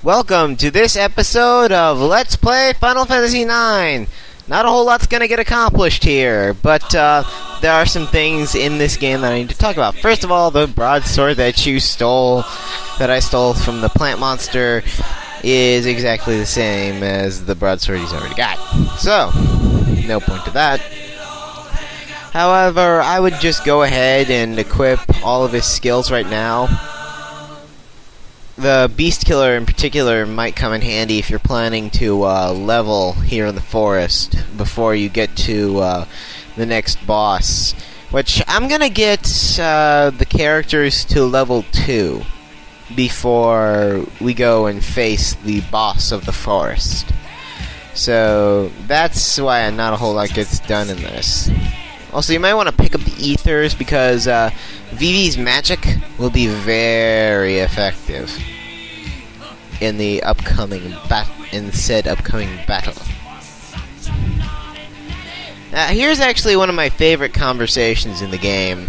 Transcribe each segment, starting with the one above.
Welcome to this episode of Let's Play Final Fantasy IX. Not a whole lot's gonna get accomplished here, but there are some things in this game that I need to talk about. First of all, the broadsword that I stole from the plant monster, is exactly the same as the broadsword he's already got. So, no point to that. However, I would just go ahead and equip all of his skills right now. The Beast Killer in particular might come in handy if you're planning to level here in the forest before you get to the next boss. Which, I'm gonna get the characters to level 2 before we go and face the boss of the forest. So, that's why not a whole lot gets done in this. Also, you might want to pick up the ethers because Vivi's magic will be very effective in the upcoming upcoming battle. Here's actually one of my favorite conversations in the game.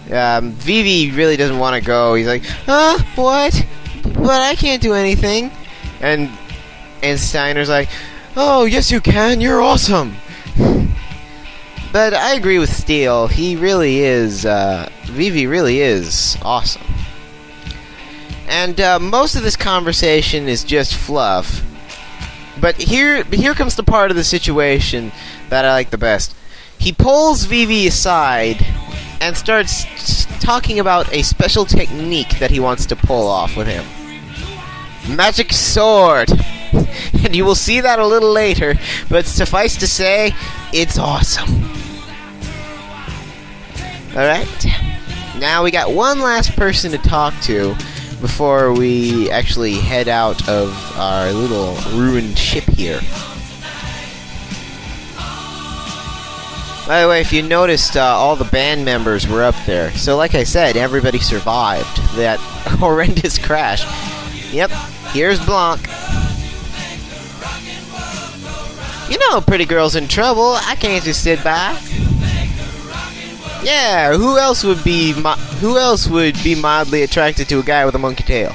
Vivi really doesn't want to go. He's like, "Huh? What? But I can't do anything." And Steiner's like, "Oh, yes you can. You're awesome." But I agree with Steel. He really is, Vivi really is awesome. And most of this conversation is just fluff. But here comes the part of the situation that I like the best. He pulls Vivi aside and starts talking about a special technique that he wants to pull off with him. Magic sword! And you will see that a little later, but suffice to say, it's awesome. Alright, now we got one last person to talk to before we actually head out of our little ruined ship here. By the way, if you noticed, all the band members were up there. So like I said, everybody survived that horrendous crash. Yep, here's Blanc. You know, pretty girl's in trouble. I can't just sit by. Yeah, who else would be mildly attracted to a guy with a monkey tail?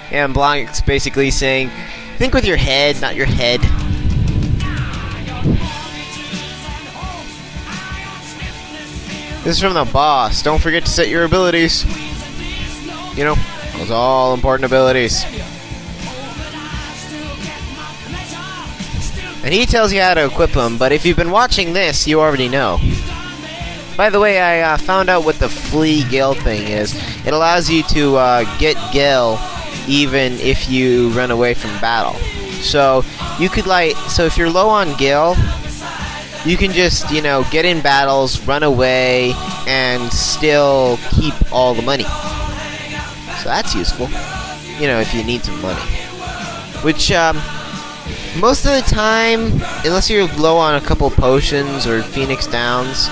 Yeah, and Blanc's basically saying, think with your head, not your head. This is from the boss. Don't forget to set your abilities. You know, those all important abilities. And he tells you how to equip them, but if you've been watching this, you already know. By the way, I found out what the Flee Gale thing is. It allows you to get Gale even if you run away from battle. So, you could so if you're low on Gale, you can just, get in battles, run away, and still keep all the money. So that's useful. If you need some money. Which, most of the time, unless you're low on a couple potions or Phoenix Downs,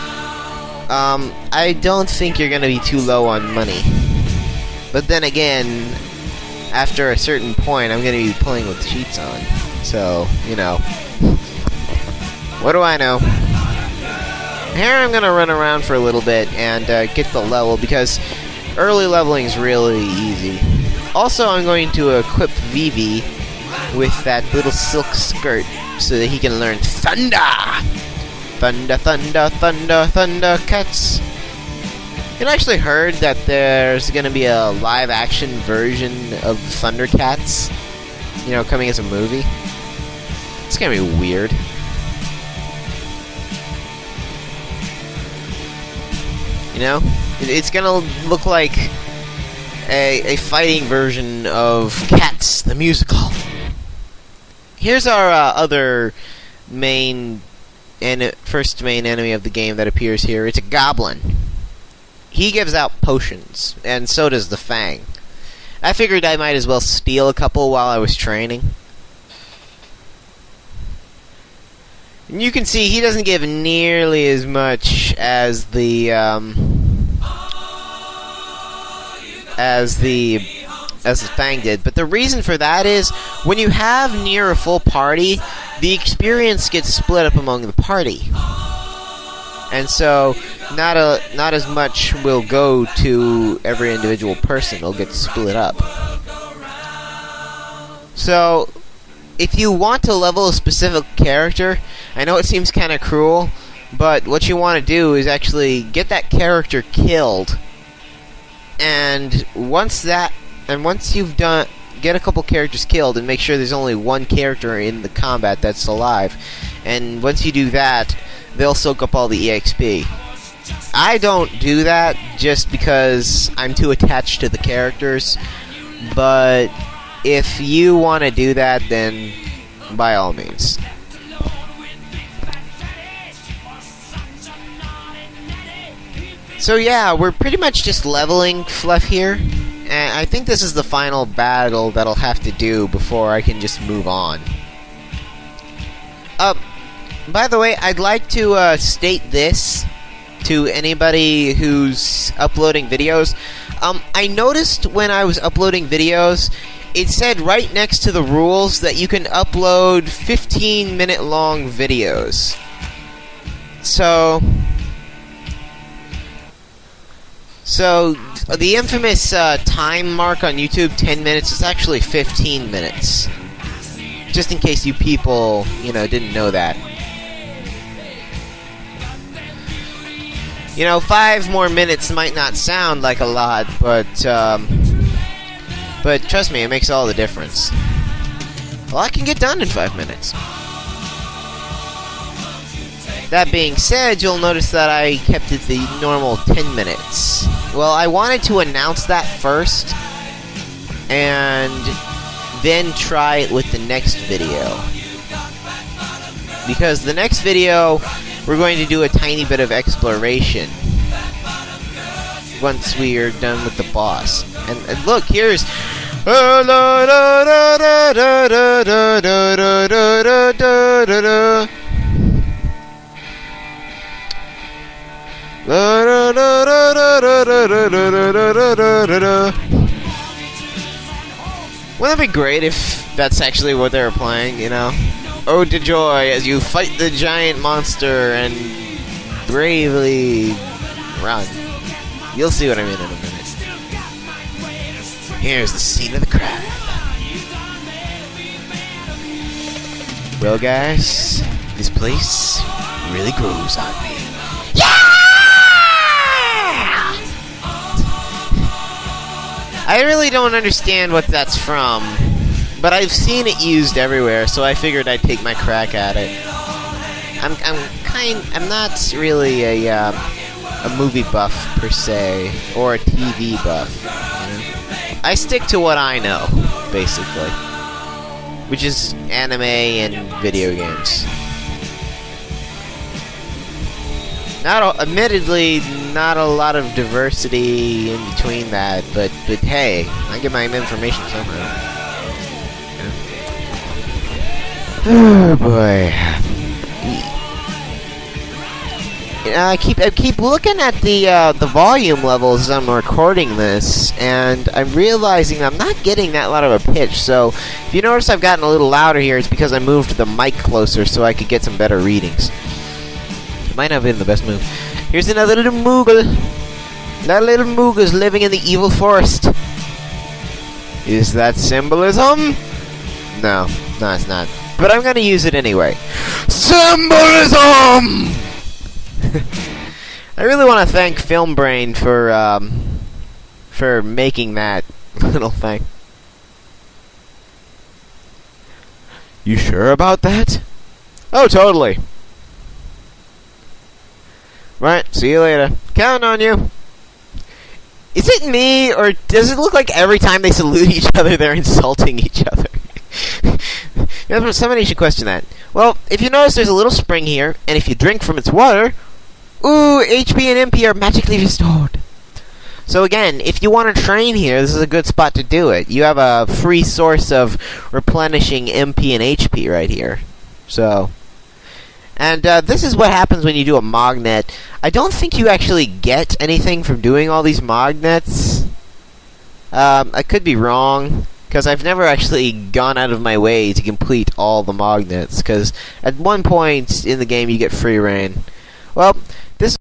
I don't think you're going to be too low on money. But then again, after a certain point, I'm going to be playing with cheats on. So, what do I know? Here I'm going to run around for a little bit and get the level, because early leveling is really easy. Also, I'm going to equip Vivi with that little silk skirt so that he can learn Thunder! Thunder, thunder, thunder, thunder, cats. You actually heard that there's going to be a live-action version of Thundercats, coming as a movie. It's going to be weird. It's going to look like a fighting version of Cats, the musical. Here's our other first main enemy of the game that appears here. It's a goblin. He gives out potions, and so does the Fang. I figured I might as well steal a couple while I was training. And you can see he doesn't give nearly as much as the Fang did, but the reason for that is when you have near a full party, the experience gets split up among the party. And so not as much will go to every individual person. It'll get split up. So, if you want to level a specific character, I know it seems kind of cruel, but what you want to do is actually get that character killed, and once you've done, get a couple characters killed and make sure there's only one character in the combat that's alive, and once you do that, they'll soak up all the EXP. I don't do that just because I'm too attached to the characters, but if you want to do that, then by all means. So yeah, we're pretty much just leveling Fluff here, and I think this is the final battle that I'll have to do before I can just move on. By the way, I'd like to state this to anybody who's uploading videos. I noticed when I was uploading videos, it said right next to the rules that you can upload 15-minute long videos. So the infamous time mark on YouTube, 10 minutes, is actually 15 minutes. Just in case you people, didn't know that. 5 more minutes might not sound like a lot, but trust me, it makes all the difference. A lot can get done in 5 minutes. That being said, you'll notice that I kept it the normal 10 minutes. Well, I wanted to announce that first, and then try it with the next video. Because the next video, we're going to do a tiny bit of exploration once we are done with the boss. And look, here's... Wouldn't it be great if that's actually what they were playing, Ode to joy as you fight the giant monster and bravely run. You'll see what I mean in a minute. Here's the scene of the crowd. Well, guys, this place really grows on me. Yeah! I really don't understand what that's from, but I've seen it used everywhere, so I figured I'd take my crack at it. I'm not really a movie buff per se, or a TV buff. I stick to what I know, basically, which is anime and video games. Admittedly, not a lot of diversity in between that, but hey, I get my information somehow. Oh boy. I keep looking at the volume levels as I'm recording this, and I'm realizing I'm not getting that loud of a pitch. So if you notice I've gotten a little louder here, it's because I moved the mic closer so I could get some better readings. It might not have been the best move. Here's another little Moogle. That little Moogle's living in the evil forest. Is that symbolism? No, it's not. But I'm gonna use it anyway. Symbolism! I really want to thank Film Brain for making that little thing. You sure about that? Oh, totally. Right, see you later. Counting on you. Is it me, or does it look like every time they salute each other, they're insulting each other? Somebody should question that. Well, if you notice, there's a little spring here, and if you drink from its water, ooh, HP and MP are magically restored. So again, if you want to train here, this is a good spot to do it. You have a free source of replenishing MP and HP right here. So... And this is what happens when you do a Mognet. I don't think you actually get anything from doing all these Mognets. I could be wrong, because I've never actually gone out of my way to complete all the Mognets, because at one point in the game you get free reign. Well,